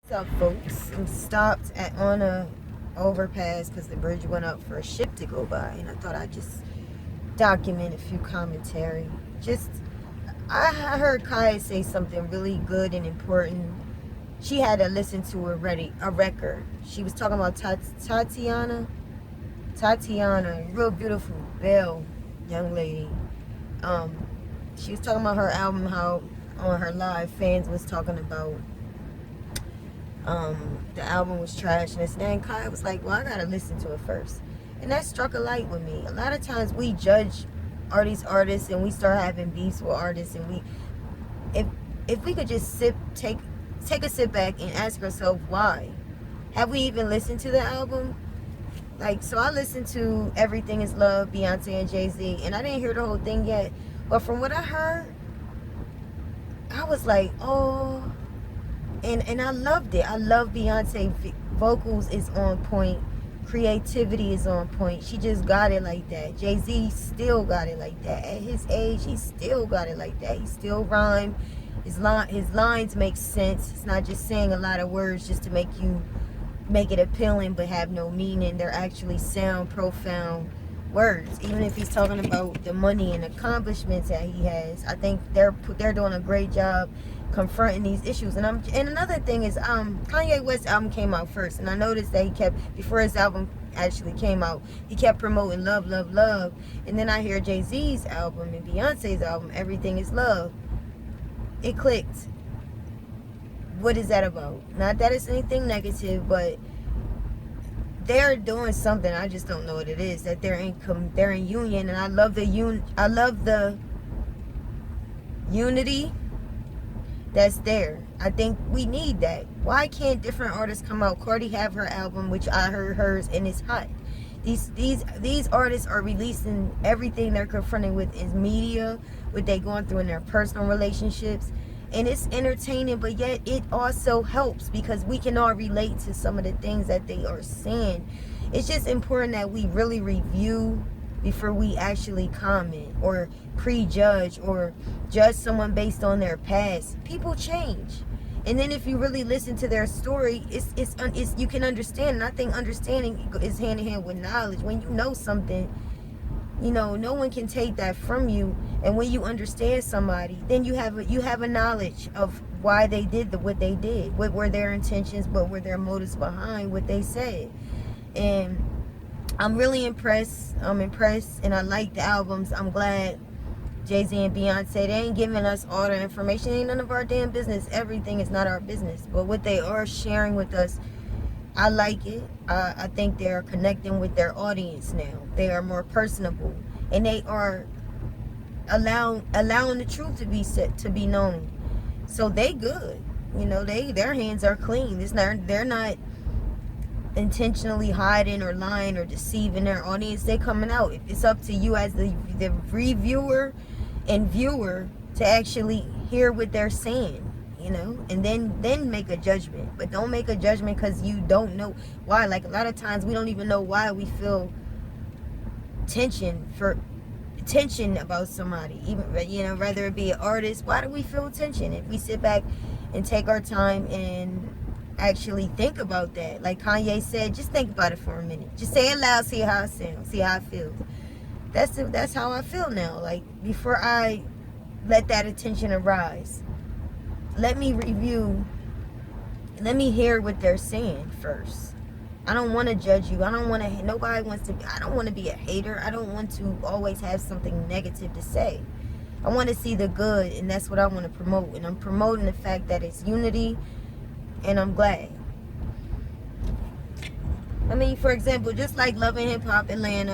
What's up, folks? I'm stopped on a overpass because the bridge went up for a ship to go by, and I thought I'd just document a few commentary. Just, I heard Kaya say something really good and important. She had to listen to a record. She was talking about Tatiana, real beautiful, Belle, young lady. Um, she was talking about her album, how on her live fans was talking about the album was trash and this and that. And Kai was like, well, I gotta listen to it first. And that struck a light with me. A lot of times we judge artists and we start having beefs with artists, and if if we could just take a sit back and ask ourselves why. Have we even listened to the album? Like, so I listened to Everything Is Love, Beyonce and Jay-Z, and I didn't hear the whole thing yet. But from what I heard, I was like, oh, and I loved it. I love Beyonce. Vocals is on point. Creativity is on point. She just got it like that. Jay-Z still got it like that. At his age, he still got it like that. He still rhyme. His lines make sense. It's not just saying a lot of words just to make it appealing but have no meaning. They're actually sound profound words. Even if he's talking about the money and accomplishments that he has, I think they're doing a great job confronting these issues. And another thing is, Kanye West's album came out first, and I noticed that he kept, before his album actually came out, he kept promoting love, love, love. And then I hear Jay-Z's album and Beyonce's album, Everything Is Love. It clicked. What is that about? Not that it's anything negative, but they're doing something. I just don't know what it is. That they're in union, and I love the unity that's there. I think we need that. Why can't different artists come out? Cardi have her album, which I heard hers, and it's hot. These artists are releasing everything they're confronting with is media, what they going through in their personal relationships. And it's entertaining, but yet it also helps because we can all relate to some of the things that they are saying. It's just important that we really review before we actually comment or prejudge or judge someone based on their past. People change. And then if you really listen to their story, it's you can understand. And I think understanding is hand in hand with knowledge. When you know something, no one can take that from you. And when you understand somebody, then you have a knowledge of why they did what they did. What were their intentions? What were their motives behind what they said? And I'm really impressed. I'm impressed, and I like the albums. I'm glad Jay-Z and Beyonce, they ain't giving us all the information. It ain't none of our damn business. Everything is not our business. But what they are sharing with us, I like it. I think they're connecting with their audience now. They are more personable, and they are allowing the truth to be known. So they good. Their hands are clean. They're not intentionally hiding or lying or deceiving their audience. They coming out. It's up to you as the reviewer and viewer to actually hear what they're saying. And then make a judgment. But don't make a judgment because you don't know why. Like, a lot of times we don't even know why we feel tension about somebody. Even, whether it be an artist, why do we feel tension? If we sit back and take our time and actually think about that, like Kanye said, just think about it for a minute. Just say it loud, see how it sounds, see how it feels. That's how I feel now. Like, before I let that attention arise, let me hear what they're saying first. I don't want to judge you. I don't want to be a hater. I don't want to always have something negative to say. I want to see the good, and that's what I want to promote. And I'm promoting the fact that it's unity, and I'm glad. I mean, for example, just like Love and Hip Hop Atlanta,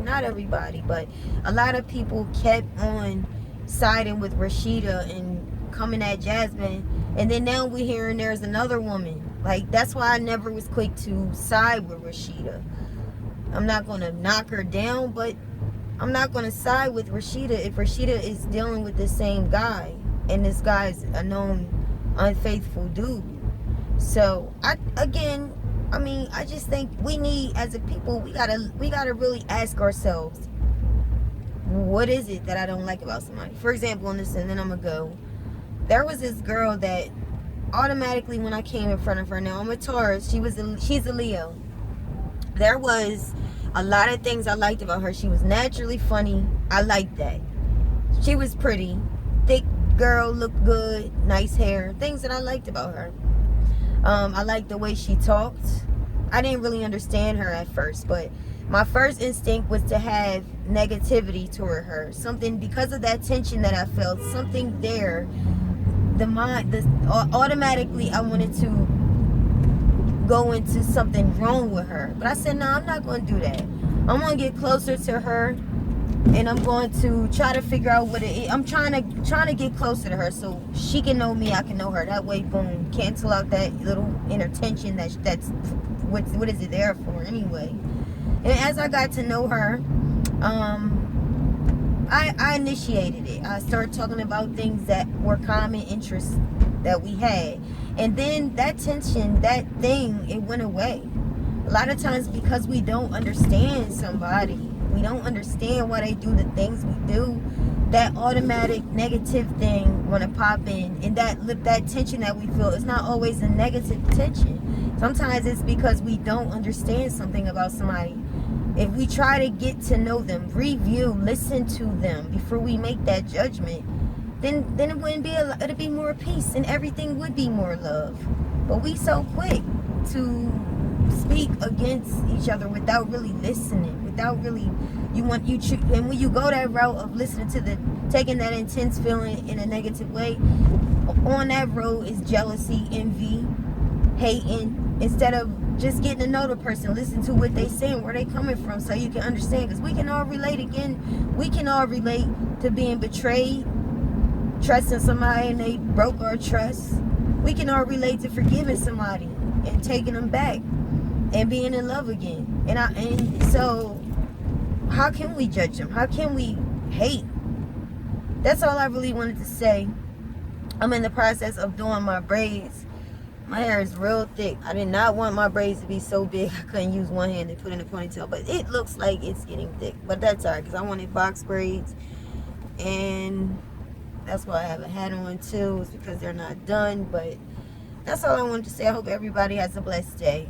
not everybody, but a lot of people kept on siding with Rashida and coming at Jasmine, and then now we're hearing there's another woman. Like, that's why I never was quick to side with Rashida. I'm not going to knock her down, but I'm not going to side with Rashida if Rashida is dealing with the same guy, and this guy's a known unfaithful dude. So I just think we need, as a people, we gotta really ask ourselves, what is it that I don't like about somebody? For example, and then I'm gonna go. There was this girl that automatically when I came in front of her, now I'm a Taurus, she's a Leo. There was a lot of things I liked about her. She was naturally funny. I liked that. She was pretty, thick girl, looked good, nice hair, things that I liked about her. I liked the way she talked. I didn't really understand her at first, but my first instinct was to have negativity toward her. Something, because of that tension that I felt, something there, automatically I wanted to go into something wrong with her. But I said, no, I'm not going to do that. I'm going to get closer to her, and I'm going to try to figure out what it is. I'm trying to get closer to her so she can know me, I can know her. That way, boom, cancel out that little inner tension that's what is it there for anyway. And as I got to know her, I initiated it. I started talking about things that were common interests that we had. And then that tension, that thing, it went away. A lot of times because we don't understand somebody, we don't understand why they do the things we do, that automatic negative thing want to pop in. And that tension that we feel is not always a negative tension. Sometimes it's because we don't understand something about somebody. If we try to get to know them, review, listen to them before we make that judgment, then it wouldn't be it'd be more peace and everything would be more love. But we so quick to speak against each other without really listening, without really and when you go that route of listening to taking that intense feeling in a negative way, on that road is jealousy, envy, hating, instead of just getting to know the person, listen to what they saying, where they coming from, so you can understand. Because we can all relate to being betrayed, trusting somebody and they broke our trust. We can all relate to forgiving somebody and taking them back and being in love again. And so how can we judge them? How can we hate? That's all I really wanted to say. I'm in the process of doing my braids. My hair is real thick. I did not want my braids to be so big I couldn't use one hand to put in a ponytail, but it looks like it's getting thick. But that's alright, because I wanted box braids, and that's why I have a hat on too. It's because they're not done. But that's all I wanted to say. I hope everybody has a blessed day.